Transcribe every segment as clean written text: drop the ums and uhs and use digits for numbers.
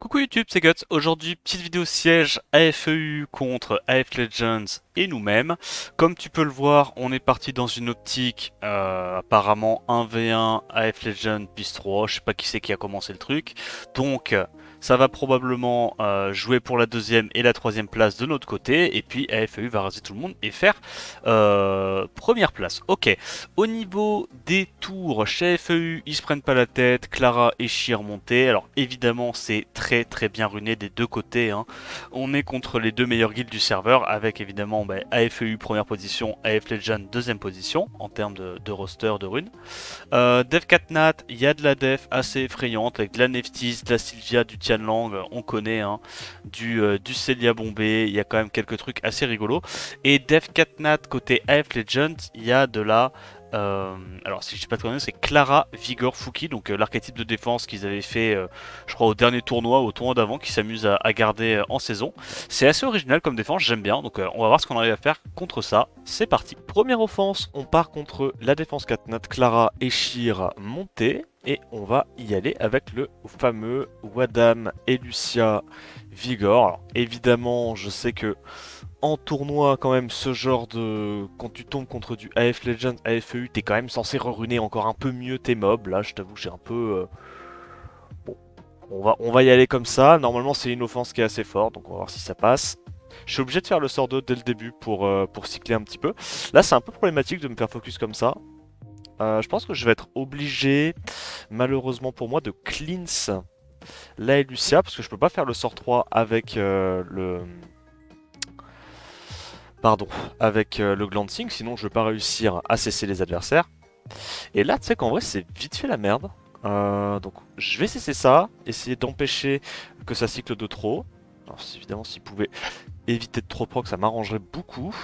Coucou YouTube, c'est Guts. Aujourd'hui, petite vidéo siège AFEU contre AF Legends et nous-mêmes. Comme tu peux le voir, on est parti dans une optique apparemment 1v1 AF Legends bis 3. Je sais pas qui c'est qui a commencé le truc. Donc, ça va probablement jouer pour la deuxième et la troisième place de notre côté. Et puis AFEU va raser tout le monde et faire première place. Ok. Au niveau des tours, chez FEU, ils se prennent pas la tête, Clara et Shir montés. Alors évidemment, c'est très bien runé des deux côtés, hein. On est contre les deux meilleures guildes du serveur, avec évidemment AFEU première position, AF Legend deuxième position, en termes de roster de runes. Dev 4 Nat, il y a de la def assez effrayante, avec de la Neftis, de la Sylvia, du Tianlang, on connaît, hein, du Celia Bombay, il y a quand même quelques trucs assez rigolos. Et Dev 4 Nat côté AF Legends, il y a de la alors si je dis pas de conneries, c'est Clara Vigor Fouki, donc l'archétype de défense qu'ils avaient fait, je crois au dernier tournoi, au tournoi d'avant, qui s'amuse à garder en saison. C'est assez original comme défense, j'aime bien, donc on va voir ce qu'on arrive à faire contre ça. C'est parti. Première offense, on part contre la défense 4 Nat, Clara et Shir montée, et on va y aller avec le fameux Wadam et Lucia Vigor. Alors, évidemment, je sais que en tournoi quand même ce genre de... Quand tu tombes contre du AF Legends, AFEU, t'es quand même censé reruner encore un peu mieux tes mobs. Là je t'avoue j'ai un peu... Bon, on va y aller comme ça. Normalement c'est une offense qui est assez forte, donc on va voir si ça passe. Je suis obligé de faire le sort 2 dès le début pour cycler un petit peu. Là c'est un peu problématique de me faire focus comme ça. Je pense que je vais être obligé, malheureusement pour moi, de cleanse la Lucia, parce que je peux pas faire le sort 3 avec Pardon, avec le glancing, sinon je vais pas réussir à cesser les adversaires. Et là, tu sais qu'en vrai, c'est vite fait la merde. Donc, je vais cesser ça, essayer d'empêcher que ça cycle de trop. Alors, évidemment, s'il pouvait éviter de trop proc, ça m'arrangerait beaucoup.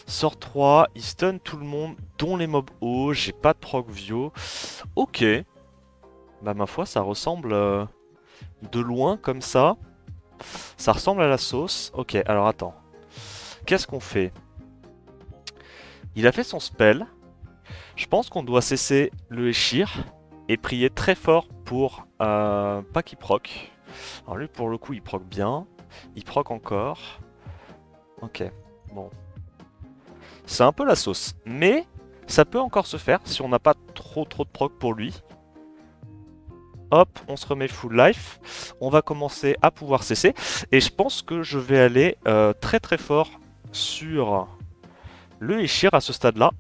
Sort 3, il stun tout le monde, dont les mobs hauts. J'ai pas de proc vio. Ok. Bah, ma foi, ça ressemble de loin comme ça. Ça ressemble à la sauce. Ok, alors attends. Qu'est-ce qu'on fait? Il a fait son spell. Je pense qu'on doit cesser le Eshir et prier très fort pour pas qu'il proc. Alors lui pour le coup il proc bien. Il proc encore. Ok, bon. C'est un peu la sauce. Mais ça peut encore se faire si on n'a pas trop de proc pour lui. Hop, on se remet full life. On va commencer à pouvoir cesser. Et je pense que je vais aller très fort sur le Eshir à ce stade-là.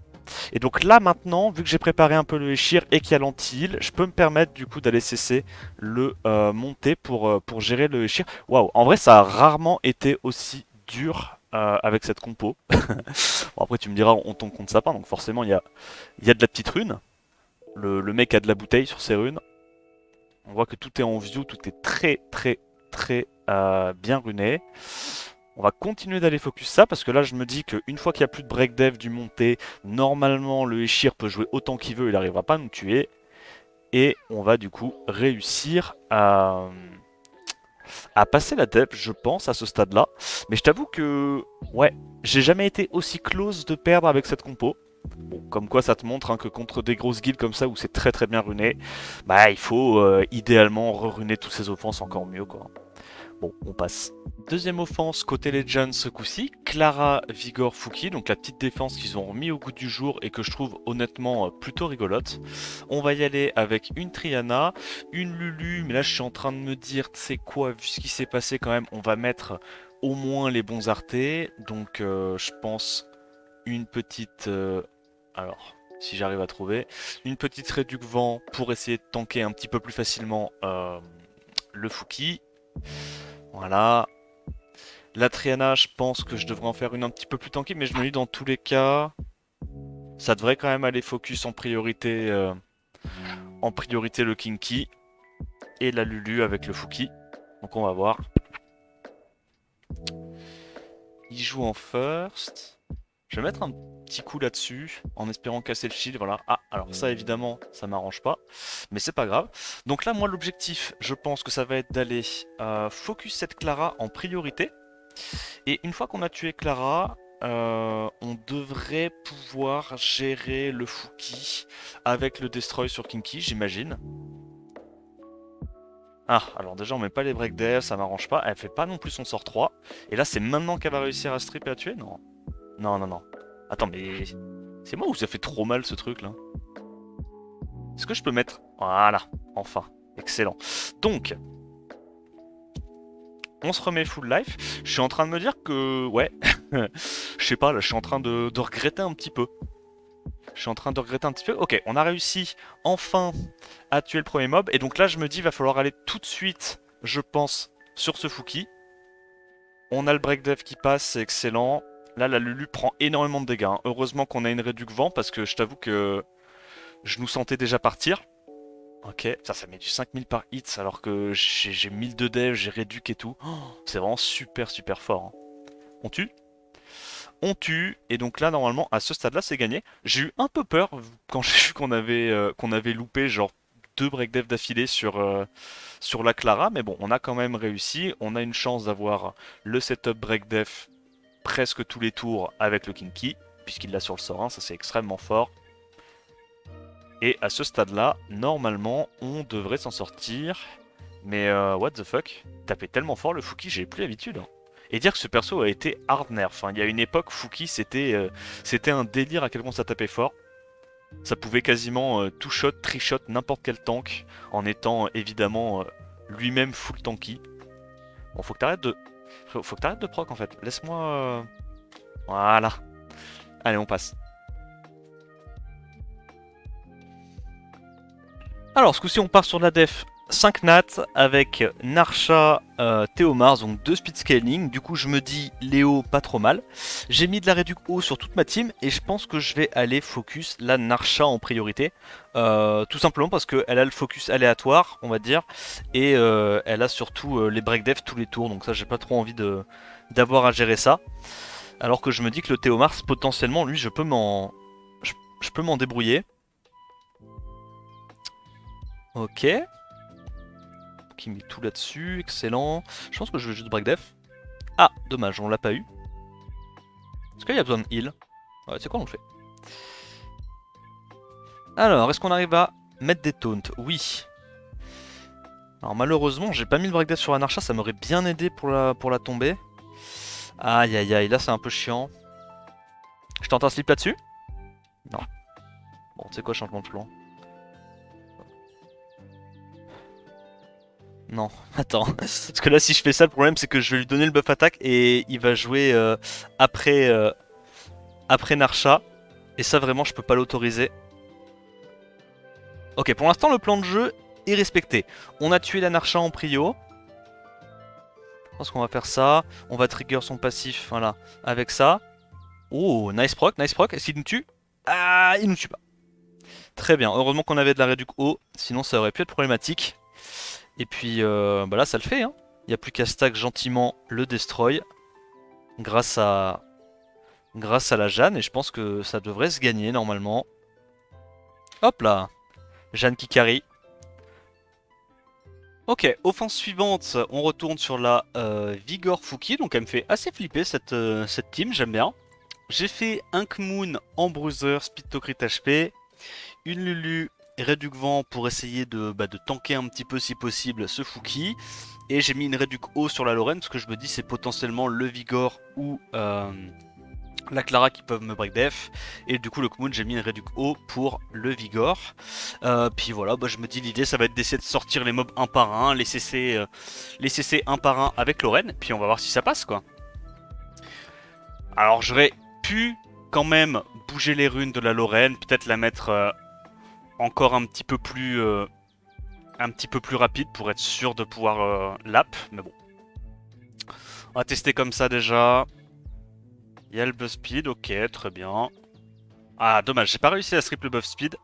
Et donc là maintenant, vu que j'ai préparé un peu le Eshir et qu'il y a l'anti-heal, je peux me permettre du coup d'aller cesser le monter pour gérer le Eshir. Waouh, en vrai ça a rarement été aussi dur avec cette compo. Bon, après tu me diras, on tombe contre sapin, donc forcément il y a de la petite rune. Le mec a de la bouteille sur ses runes. On voit que tout est en view, tout est très bien runé. On va continuer d'aller focus ça parce que là je me dis qu'une fois qu'il n'y a plus de break dev du monté, normalement le Eshir peut jouer autant qu'il veut, il n'arrivera pas à nous tuer. Et on va du coup réussir à passer la dep, je pense, à ce stade-là. Mais je t'avoue que, ouais, j'ai jamais été aussi close de perdre avec cette compo. Bon, comme quoi ça te montre hein, que contre des grosses guilds comme ça où c'est très bien runé, bah il faut idéalement re-runer toutes ces offenses encore mieux quoi. Bon, on passe. Deuxième offense côté Legends ce coup-ci, Clara Vigor Fouki, donc la petite défense qu'ils ont remis au goût du jour et que je trouve honnêtement plutôt rigolote. On va y aller avec une Triana, une Lulu, mais là je suis en train de me dire, tu sais quoi, vu ce qui s'est passé quand même, on va mettre au moins les bons artés, donc je pense une petite... alors, si j'arrive à trouver, une petite réduc vent pour essayer de tanker un petit peu plus facilement le Fouki. Voilà. La Triana, je pense que je devrais en faire une un petit peu plus tanky, mais je me dis dans tous les cas, ça devrait quand même aller focus en priorité le Kinky et la Lulu avec le Fouki. Donc on va voir. Il joue en first. Je vais mettre un petit coup là-dessus, en espérant casser le shield, voilà. Ah, alors ça évidemment, ça m'arrange pas, mais c'est pas grave. Donc là, moi l'objectif, je pense que ça va être d'aller focus cette Clara en priorité. Et une fois qu'on a tué Clara, on devrait pouvoir gérer le Fouki avec le Destroy sur Kinky, j'imagine. Ah, alors déjà on met pas les break dev, ça m'arrange pas. Elle fait pas non plus son sort 3. Et là c'est maintenant qu'elle va réussir à strip et à tuer? Non. Non, non, non. Attends, mais... C'est moi ou ça fait trop mal ce truc là? Est-ce que je peux mettre... Voilà, enfin. Excellent. Donc, on se remet full life. Je suis en train de me dire que... Ouais. Je sais pas, là je suis en train de regretter un petit peu. Je suis en train de regretter un petit peu. Ok, on a réussi enfin à tuer le premier mob. Et donc là, je me dis, il va falloir aller tout de suite, je pense, sur ce Fouki. On a le break dev qui passe, c'est excellent. Là, la Lulu prend énormément de dégâts, hein. Heureusement qu'on a une réduc vent parce que je t'avoue que je nous sentais déjà partir. Ok, ça met du 5000 par hits alors que j'ai 1000 de dev, j'ai réduc et tout. Oh, c'est vraiment super super fort, hein. On tue? On tue, et donc là normalement à ce stade là c'est gagné. J'ai eu un peu peur quand j'ai vu qu'on avait loupé genre 2 break dev d'affilée sur la Clara, mais bon on a quand même réussi, on a une chance d'avoir le setup break dev presque tous les tours avec le Kinky, puisqu'il l'a sur le sort 1, ça c'est extrêmement fort. Et à ce stade là, normalement on devrait s'en sortir, mais what the fuck, taper tellement fort le Fouki, j'ai plus l'habitude, hein. Et dire que ce perso a été hard nerf. Enfin, il y a une époque, Fouki, c'était un délire à quel point ça tapait fort. Ça pouvait quasiment two-shot, tri-shot n'importe quel tank, en étant évidemment lui-même full tanky. Bon, faut que t'arrêtes de... Faut que t'arrêtes de proc en fait. Laisse-moi... Voilà. Allez, on passe. Alors, ce coup-ci, on part sur la def 5 nat avec Narsha, Théomars, donc 2 speed scaling. Du coup, je me dis Léo, pas trop mal. J'ai mis de la réduc haut sur toute ma team et je pense que je vais aller focus la Narsha en priorité. Tout simplement parce qu'elle a le focus aléatoire, on va dire, et elle a surtout les break dev tous les tours. Donc, ça, j'ai pas trop envie d'avoir à gérer ça. Alors que je me dis que le Théomars, potentiellement, lui, je peux m'en débrouiller. Ok. Qui met tout là-dessus, excellent. Je pense que je vais juste break def. Ah, dommage, on l'a pas eu. Est-ce qu'il y a besoin de heal? Ouais, c'est quoi, on le fait. Alors, est-ce qu'on arrive à mettre des taunts? Oui. Alors malheureusement, j'ai pas mis le break def sur Anarcha, ça m'aurait bien aidé pour la tomber. Aïe aïe aïe, là c'est un peu chiant. Je tente un slip là-dessus? Non. Bon, tu sais quoi, changement de plan. Non, attends. Parce que là, si je fais ça, le problème, c'est que je vais lui donner le buff attaque et il va jouer après Narsha. Et ça, vraiment, je peux pas l'autoriser. Ok, pour l'instant, le plan de jeu est respecté. On a tué la Narsha en prio. Je pense qu'on va faire ça. On va trigger son passif, voilà, avec ça. Oh, nice proc, nice proc. Est-ce qu'il nous tue? Ah, il nous tue pas. Très bien, heureusement qu'on avait de la réduc haut, sinon ça aurait pu être problématique. Et puis bah là ça le fait, hein. Il n'y a plus qu'à stack gentiment le destroy grâce à la Jeanne, et je pense que ça devrait se gagner normalement. Hop là, Jeanne qui carry. Ok, offense suivante, on retourne sur la Vigor Fouki, donc elle me fait assez flipper cette team, j'aime bien. J'ai fait un Kmoon en bruiser, speed to crit HP, une Lulu réduc vent pour essayer de tanker un petit peu si possible ce Fouki. Et j'ai mis une réduc haut sur la Lorraine parce que je me dis c'est potentiellement le Vigor ou la Clara qui peuvent me break def. Et du coup le Kmoon j'ai mis une réduc haut pour le Vigor. Puis voilà, je me dis l'idée ça va être d'essayer de sortir les mobs un par un, les CC un par un avec Lorraine. Puis on va voir si ça passe quoi. Alors j'aurais pu quand même bouger les runes de la Lorraine, peut-être la mettre encore un petit peu plus rapide pour être sûr de pouvoir lap, mais bon. On va tester comme ça déjà. Il y a le buff speed, ok, très bien. Ah, dommage, j'ai pas réussi à strip le buff speed.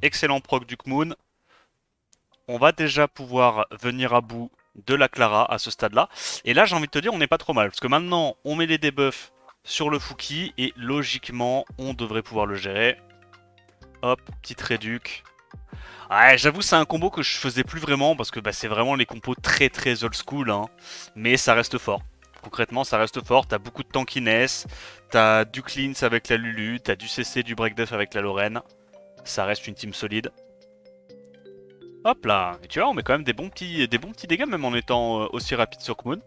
Excellent proc du Kmoon. On va déjà pouvoir venir à bout de la Clara à ce stade-là. Et là, j'ai envie de te dire, on n'est pas trop mal. Parce que maintenant, on met les debuffs sur le Fouki. Et logiquement, on devrait pouvoir le gérer. Hop, petite réduc. Ouais, j'avoue, c'est un combo que je faisais plus vraiment. Parce que c'est vraiment les compos très très old school. Hein. Mais ça reste fort. Concrètement, ça reste fort. T'as beaucoup de tankiness. T'as du cleanse avec la Lulu. T'as du CC, du break def avec la Lorraine. Ça reste une team solide. Hop là. Et tu vois, on met quand même des bons petits dégâts, même en étant aussi rapide sur Kmoon.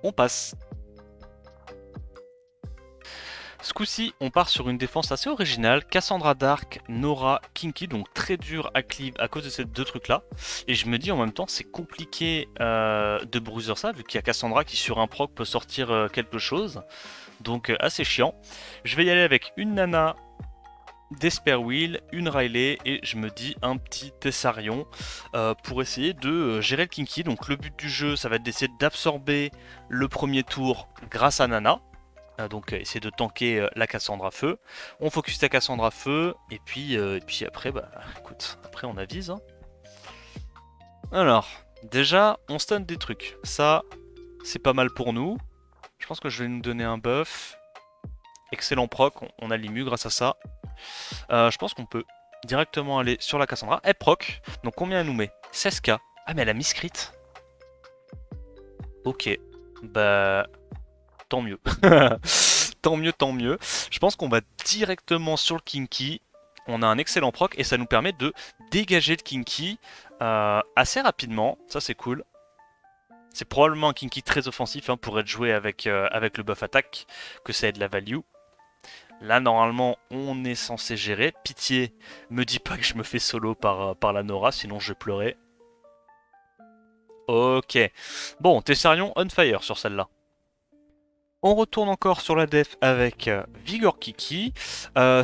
On passe. Ce coup-ci, on part sur une défense assez originale. Cassandra Dark, Nora, Kinky, donc très dur à cleave à cause de ces deux trucs-là. Et je me dis en même temps, c'est compliqué de bruiser ça, vu qu'il y a Cassandra qui sur un proc peut sortir quelque chose. Donc assez chiant. Je vais y aller avec une Nana, Despair Wheel, une Riley et je me dis un petit Tessarion pour essayer de gérer le Kinky. Donc le but du jeu, ça va être d'essayer d'absorber le premier tour grâce à Nana. Donc essayer de tanker la Cassandra feu. On focus la Cassandra feu et puis après, bah écoute, après on avise. Hein. Alors, déjà, on stun des trucs. Ça, c'est pas mal pour nous. Je pense que je vais nous donner un buff. Excellent proc, on a l'immu grâce à ça. Je pense qu'on peut directement aller sur la Cassandra. Elle proc, donc combien elle nous met? 16k. Ah mais elle a miscrit. Ok, bah tant mieux. Tant mieux, tant mieux. Je pense qu'on va directement sur le Kinky. On a un excellent proc et ça nous permet de dégager le Kinky assez rapidement. Ça c'est cool. C'est probablement un Kinky très offensif hein, pour être joué avec le buff attaque, que ça ait de la value. Là, normalement, on est censé gérer. Pitié, me dis pas que je me fais solo par la Nora, sinon je vais pleurer. Ok. Bon, Tessarion on fire sur celle-là. On retourne encore sur la def avec Vigor Kiki.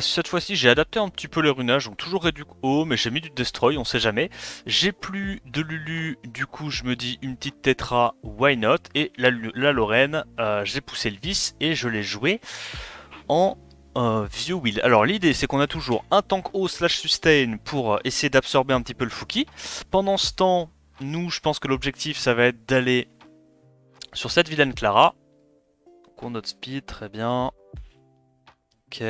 Cette fois-ci, j'ai adapté un petit peu les runages, donc toujours réduit haut, mais j'ai mis du Destroy, on sait jamais. J'ai plus de Lulu, du coup, je me dis une petite Tetra, why not? Et la Lorraine, j'ai poussé le vice et je l'ai joué en View Wheel. Alors, l'idée, c'est qu'on a toujours un tank haut slash sustain pour essayer d'absorber un petit peu le Fouki. Pendant ce temps, nous, je pense que l'objectif, ça va être d'aller sur cette vilaine Clara. On note speed, très bien. Ok.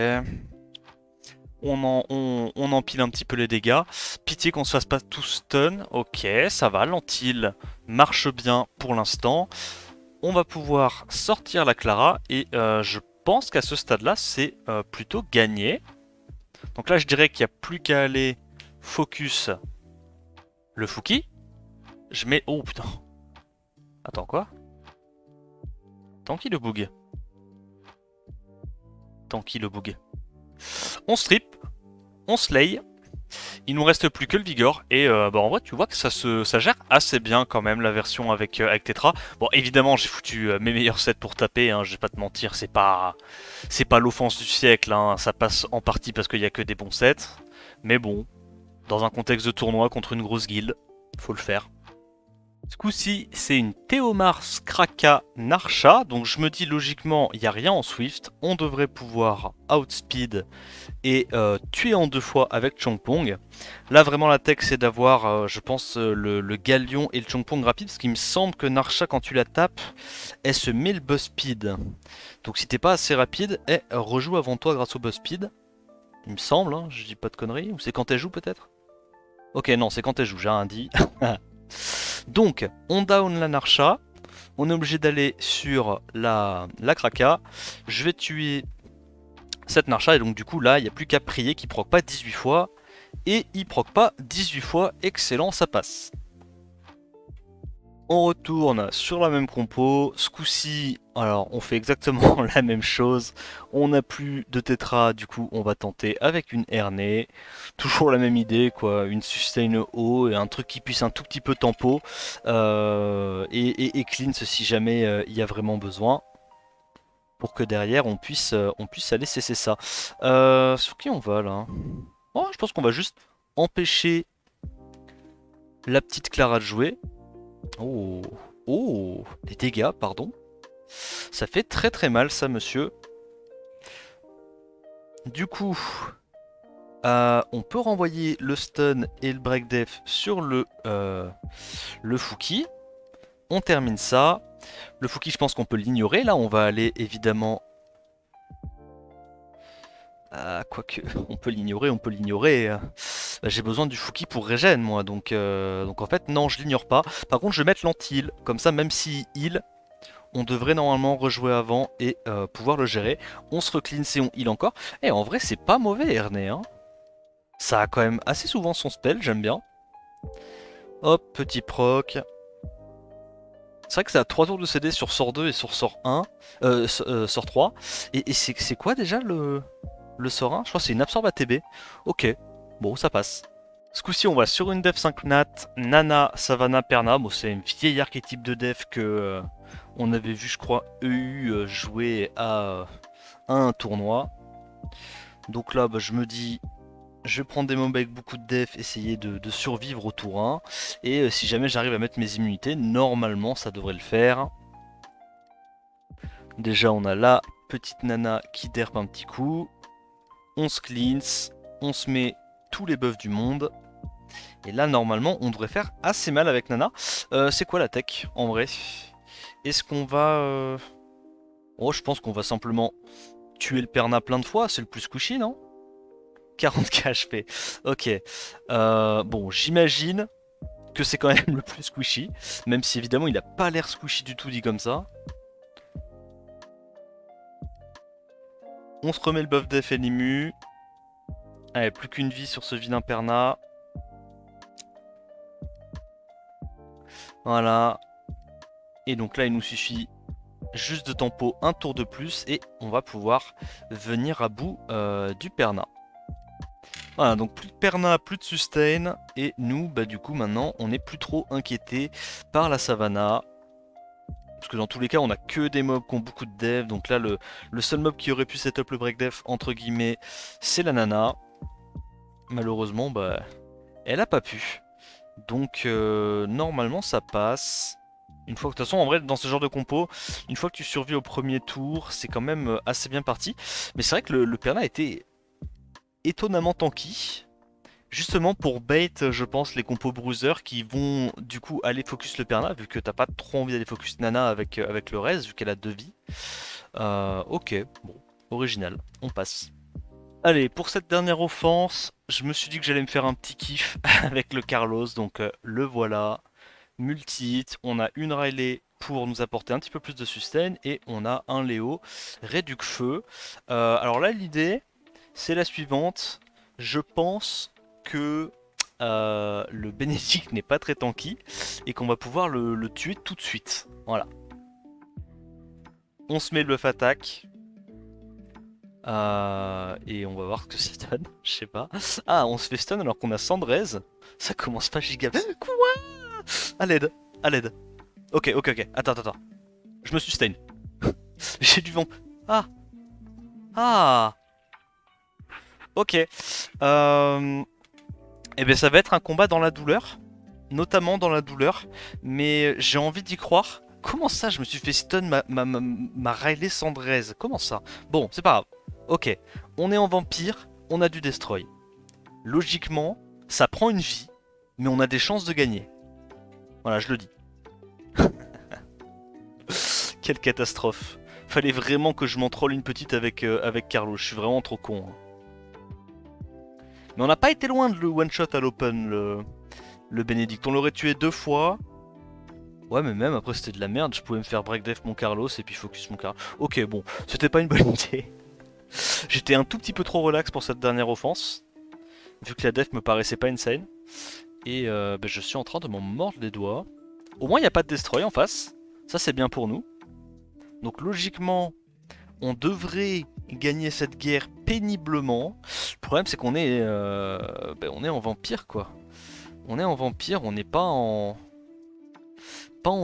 On empile un petit peu les dégâts. Pitié qu'on se fasse pas tout stun. Ok, ça va. L'antil marche bien pour l'instant. On va pouvoir sortir la Clara. Et je pense qu'à ce stade-là, c'est plutôt gagné. Donc là, je dirais qu'il n'y a plus qu'à aller focus le Fouki. Je mets... Oh putain. Attends, quoi? Tanky le bug. Tanky le bug. On strip, on slay. Il nous reste plus que le Vigor. Et bah en vrai, tu vois que ça gère assez bien quand même la version avec Tetra. Bon, évidemment, j'ai foutu mes meilleurs sets pour taper. Hein, je vais pas te mentir, c'est pas l'offense du siècle. Hein, ça passe en partie parce qu'il y a que des bons sets. Mais bon, dans un contexte de tournoi contre une grosse guilde, faut le faire. Ce coup-ci, c'est une Théomars Kraka Narsha, donc je me dis logiquement, il n'y a rien en Swift, on devrait pouvoir outspeed et tuer en 2 fois avec Chongpong. Là vraiment la tech c'est d'avoir, je pense, le Galion et le Chongpong rapide, parce qu'il me semble que Narsha quand tu la tapes, elle se met le buzz speed. Donc si t'es pas assez rapide, elle rejoue avant toi grâce au buzz speed. Il me semble, hein, je dis pas de conneries, ou c'est quand elle joue peut-être? Ok non, c'est quand elle joue, j'ai un dit. Donc, on down la Narsha. On est obligé d'aller sur la Kraka. Je vais tuer cette Narsha. Et donc, du coup, là, il n'y a plus qu'à prier qu'il proc pas 18 fois. Et il proc pas 18 fois. Excellent, ça passe. On retourne sur la même compo. Ce coup-ci, alors on fait exactement la même chose. On n'a plus de tétra, du coup on va tenter avec une Ernée. Toujours la même idée, quoi. Une sustain haut et un truc qui puisse un tout petit peu tempo. Et cleanse si jamais il y a vraiment besoin. Pour que derrière on puisse aller cesser ça. Sur qui on va là? Oh, je pense qu'on va juste empêcher la petite Clara de jouer. Oh, oh, des dégâts, pardon. Ça fait très très mal ça, monsieur. Du coup, on peut renvoyer le stun et le break def sur le Fouki. On termine ça. Le Fouki, je pense qu'on peut l'ignorer. Là, on va aller évidemment... quoique, on peut l'ignorer, on peut l'ignorer. J'ai besoin du Fouki pour régène, moi. Donc en fait, non, je l'ignore pas. Par contre, je vais mettre l'anti-heal. Comme ça, même si heal, on devrait normalement rejouer avant et pouvoir le gérer. On se recleanse et on heal encore. Et en vrai, c'est pas mauvais, Ernée. Hein. Ça a quand même assez souvent son spell, j'aime bien. Hop, petit proc. C'est vrai que ça a 3 tours de CD sur sort 2 et sur sort 1. Sort 3. Et c'est quoi déjà le sort 1? Je crois que c'est une absorbe ATB. Ok, bon, ça passe. Ce coup-ci, on va sur une def 5 nat, Nana, Savannah, Perna. Bon, c'est un vieil archétype de def que on avait vu, je crois, EU jouer à un tournoi. Donc là, bah, je me dis, je vais prendre des mobs avec beaucoup de def, essayer de survivre au tour 1. Et si jamais j'arrive à mettre mes immunités, normalement, ça devrait le faire. Déjà, on a la petite Nana qui derpe un petit coup. On se cleanse, on se met tous les buffs du monde. Et là, normalement, on devrait faire assez mal avec Nana. C'est quoi la tech, en vrai? Est-ce qu'on va... Oh, je pense qu'on va simplement tuer le Perna plein de fois. C'est le plus squishy, non? 40k HP. Ok. Bon, j'imagine que c'est quand même le plus squishy. Même si, évidemment, il a pas l'air squishy du tout dit comme ça. On se remet le buff def et l'immu. Allez, plus qu'une vie sur ce vilain Perna. Voilà. Et donc là, il nous suffit juste de tempo un tour de plus et on va pouvoir venir à bout du Perna. Voilà, donc plus de Perna, plus de sustain, et nous, bah du coup maintenant, on n'est plus trop inquiété par la Savannah. Parce que dans tous les cas, on a que des mobs qui ont beaucoup de dev, donc là, le seul mob qui aurait pu setup le break def, entre guillemets, c'est la Nana. Malheureusement, bah, elle a pas pu. Donc normalement, ça passe. Une fois que, de toute façon, en vrai, dans ce genre de compo, une fois que tu survis au premier tour, c'est quand même assez bien parti. Mais c'est vrai que le Perna était étonnamment tanky. Justement pour bait, je pense, les compos bruiser qui vont du coup aller focus le Perna, vu que t'as pas trop envie d'aller focus Nana avec le reste, vu qu'elle a 2 vies. Ok, bon, original, on passe. Allez, pour cette dernière offense, je me suis dit que j'allais me faire un petit kiff avec le Carlos, donc le voilà. Multi-hit, on a une Riley pour nous apporter un petit peu plus de sustain, et on a un Léo réduc feu. Alors là, l'idée, c'est la suivante. Je pense que le Bénédicte n'est pas très tanky et qu'on va pouvoir le tuer tout de suite. Voilà. On se met le buff attaque. Et on va voir ce que ça donne. Je sais pas. Ah, on se fait stun alors qu'on a 100 de raise. Ça commence pas giga. Quoi? À l'aide. À l'aide. Ok, ok, ok. Attends, attends, attends. Je me sustain. J'ai du vent. Ah. Ah. Ok. Eh bien, ça va être un combat dans la douleur. Notamment dans la douleur. Mais j'ai envie d'y croire. Comment ça, je me suis fait stun ma Riley Sandrez? Comment ça? Bon, c'est pas grave. Ok. On est en vampire. On a du destroy. Logiquement, ça prend une vie. Mais on a des chances de gagner. Voilà, je le dis. Quelle catastrophe. Fallait vraiment que je m'en troll une petite avec Carlo. Je suis vraiment trop con. Hein. Mais on n'a pas été loin de le one-shot à l'open, le Bénédicte. On l'aurait tué 2 fois. Ouais, mais même après, c'était de la merde. Je pouvais me faire break def mon Carlos et puis focus mon Carlos. Ok, bon, c'était pas une bonne idée. J'étais un tout petit peu trop relax pour cette dernière offense. Vu que la def me paraissait pas insane. Et bah, je suis en train de m'en mordre les doigts. Au moins, il n'y a pas de destroy en face. Ça, c'est bien pour nous. Donc, logiquement, on devrait gagner cette guerre péniblement. Le problème, c'est qu'on est, bah, on est en vampire, quoi. On est en vampire, on n'est pas en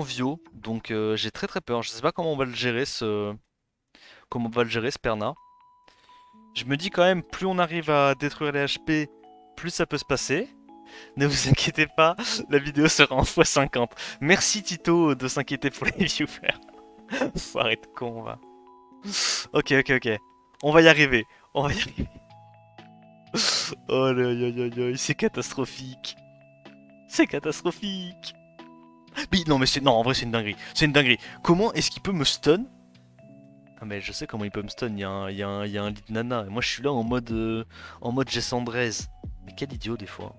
Vio, donc j'ai très très peur. Je sais pas comment on va le gérer ce Perna. Je me dis quand même, plus on arrive à détruire les HP, plus ça peut se passer. Ne vous inquiétez pas, la vidéo sera en x50. Merci Tito de s'inquiéter pour les viewers. Faut arrêter de con, va. Ok, ok, ok. On va y arriver. On va y arriver. Oh là, aïe, aïe, aïe, aïe, c'est catastrophique. C'est catastrophique. Mais non, mais non, en vrai, c'est une dinguerie. C'est une dinguerie. Comment est-ce qu'il peut me stun? Ah, mais je sais comment il peut me stun. Il y a un lead nana. Et moi, je suis là en mode j'ai Sandrez. Mais quel idiot, des fois.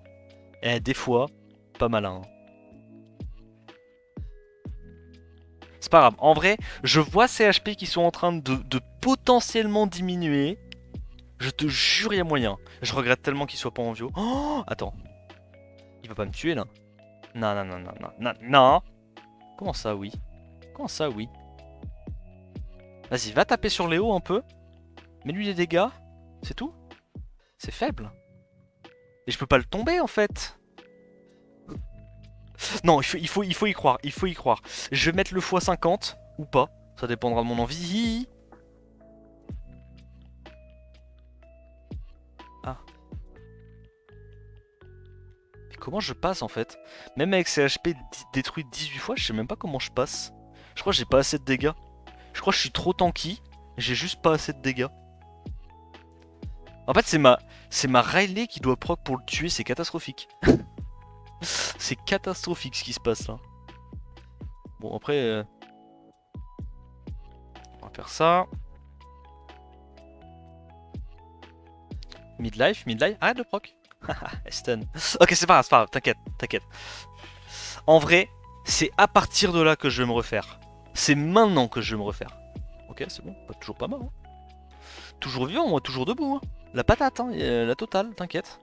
Eh, des fois, pas malin. Hein. C'est pas grave. En vrai, je vois ces HP qui sont en train de potentiellement diminuer. Je te jure, il y a moyen. Je regrette tellement qu'il soit pas en vio. Oh, attends. Il va pas me tuer là. Non, non, non, non, non, non, non. Comment ça, oui? Comment ça, oui? Vas-y, va taper sur Léo un peu. Mets-lui des dégâts. C'est tout? C'est faible. Et je peux pas le tomber en fait. Non, il faut y croire. Il faut y croire. Je vais mettre le x50 ou pas. Ça dépendra de mon envie. Ah. Mais comment je passe en fait? Même avec ces HP détruits 18 fois, je sais même pas comment je passe. Je crois que j'ai pas assez de dégâts. Je crois que je suis trop tanky. J'ai juste pas assez de dégâts. En fait, c'est ma Riley qui doit proc pour le tuer. C'est catastrophique. C'est catastrophique ce qui se passe là. Bon, après... on va faire ça. Midlife, arrête de proc. Stun. Ok, c'est pas grave, t'inquiète, t'inquiète. En vrai, c'est à partir de là que je vais me refaire. C'est maintenant que je vais me refaire. Ok, c'est bon, toujours pas mort. Hein. Toujours vivant, moi, toujours debout. Hein. La patate, hein, la totale, t'inquiète.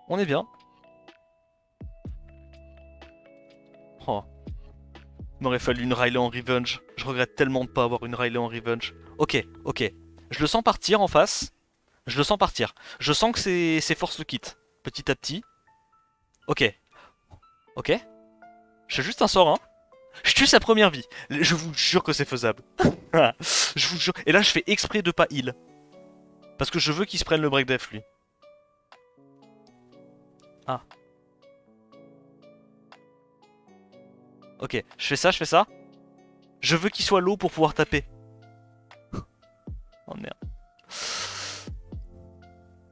On est bien. Oh. Il m'aurait fallu une Riley en revenge. Je regrette tellement de pas avoir une Riley en revenge. Ok, ok. Je le sens partir en face. Je le sens partir. Je sens que c'est force le kit. Petit à petit. Ok. Ok. Je fais juste un sort, hein. Je tue sa première vie. Je vous jure que c'est faisable. Je vous jure. Et là, je fais exprès de pas heal. Parce que je veux qu'il se prenne le break def, lui. Ah. Ok, je fais ça, je fais ça. Je veux qu'il soit low pour pouvoir taper. Oh merde.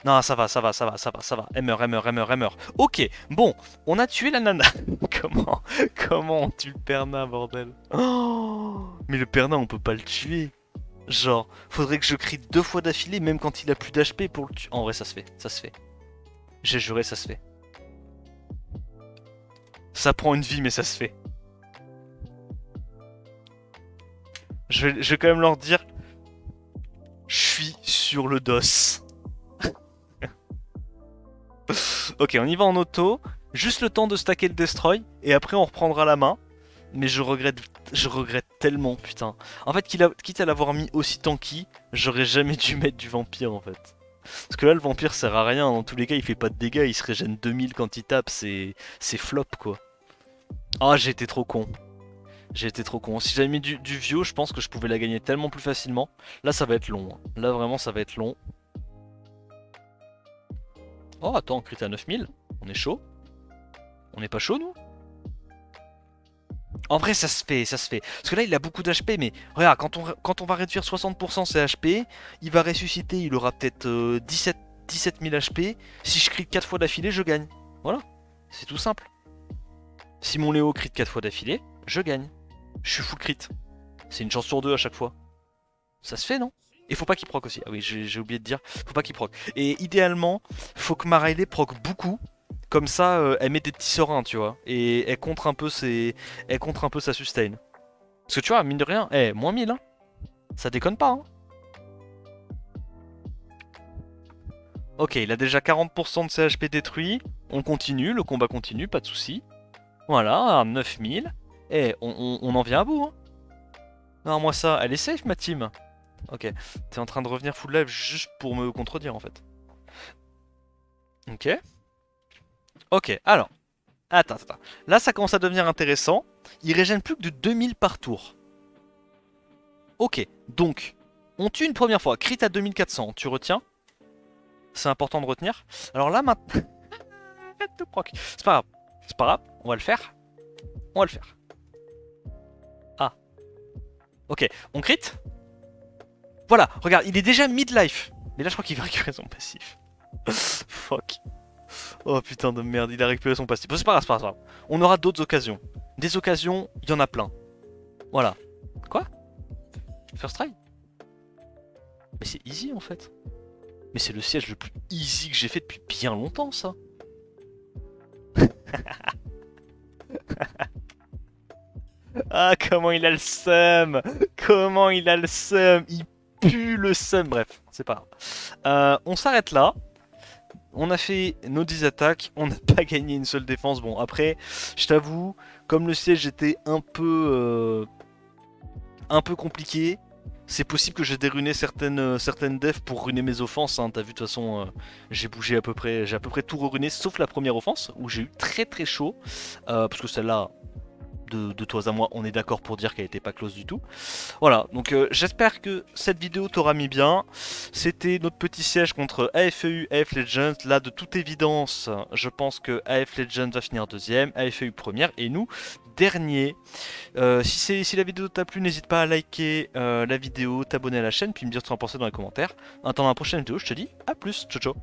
Non, ça va, ça va, ça va, ça va, ça va. Elle meurt, elle meurt, elle meurt, elle meurt. Ok, bon, on a tué la nana. Comment on tue le Perna, bordel? Oh, mais le Perna, on peut pas le tuer. Genre, faudrait que je crie 2 fois d'affilée, même quand il a plus d'HP pour le tuer. En vrai, ça se fait, ça se fait. J'ai juré, ça se fait. Ça prend une vie, mais ça se fait. Je vais quand même leur dire... Je suis sur le DOS. Ok, on y va en auto. Juste le temps de stacker le destroy. Et après, on reprendra la main. Mais je regrette tellement, putain. En fait, quitte à l'avoir mis aussi tanky, j'aurais jamais dû mettre du vampire, en fait. Parce que là, le vampire sert à rien. Dans tous les cas, il fait pas de dégâts. Il se régène 2000 quand il tape. C'est flop, quoi. Ah, j'ai été trop con. J'ai été trop con. Si j'avais mis du Vio, je pense que je pouvais la gagner tellement plus facilement. Là, ça va être long. Hein. Là, vraiment, ça va être long. Oh, attends, crit à 9000. On est chaud. On n'est pas chaud, nous? En vrai, ça se fait, ça se fait. Parce que là, il a beaucoup d'HP, mais regarde, quand on va réduire 60% ses HP, il va ressusciter, il aura peut-être 17 000 HP. Si je crit 4 fois d'affilée, je gagne. Voilà, c'est tout simple. Si mon Léo crit 4 fois d'affilée, je gagne. Je suis full crit. C'est une chance sur 2 à chaque fois. Ça se fait, non? Et faut pas qu'il proc aussi. Ah oui, j'ai oublié de dire. Faut pas qu'il proc. Et idéalement, faut que ma Riley proc beaucoup. Comme ça, elle met des petits serins, tu vois. Et elle contre un peu sa sustain. Parce que tu vois, mine de rien, moins 1000, hein. Ça déconne pas, hein. Ok, il a déjà 40% de ses HP détruits. On continue, le combat continue, pas de soucis. Voilà, 9000. On en vient à bout, hein. Non, moi ça, elle est safe, ma team. Ok, t'es en train de revenir full live juste pour me contredire, en fait. Ok. Ok, alors. Attends. Là, ça commence à devenir intéressant. Il régène plus que de 2000 par tour. Ok, donc, on tue une première fois. Crit à 2400, tu retiens? C'est important de retenir. Alors là, maintenant... Arrête de proc. C'est pas grave. C'est pas grave, on va le faire. On va le faire. Ah. Ok, on crit. Voilà, regarde, il est déjà midlife. Mais là, je crois qu'il va récupérer son passif. Fuck. Oh putain de merde, il a récupéré son passif. C'est pas grave, c'est pas grave. On aura d'autres occasions. Des occasions, il y en a plein. Voilà. Quoi? First try? Mais c'est easy en fait. Mais c'est le siège le plus easy que j'ai fait depuis bien longtemps, ça. Ah, comment il a le seum! Comment il a le seum! Il pue le seum, bref, c'est pas grave. On s'arrête là. On a fait nos 10 attaques, on n'a pas gagné une seule défense. Bon, après, je t'avoue, comme le siège était un peu compliqué, c'est possible que j'ai déruné certaines defs pour ruiner mes offenses. Hein. T'as vu, de toute façon, j'ai bougé j'ai à peu près tout ruiné, sauf la première offense, où j'ai eu très très chaud. Parce que celle-là, de toi à moi, on est d'accord pour dire qu'elle était pas close du tout. Voilà, donc j'espère que cette vidéo t'aura mis bien. C'était notre petit siège contre AFEU, AF Legends. Là, de toute évidence, je pense que AF Legends va finir deuxième, AFEU première, et nous, dernier. Si la vidéo t'a plu, n'hésite pas à liker la vidéo, t'abonner à la chaîne, puis me dire ce que tu en pensais dans les commentaires. En attendant la prochaine vidéo, je te dis à plus, ciao ciao.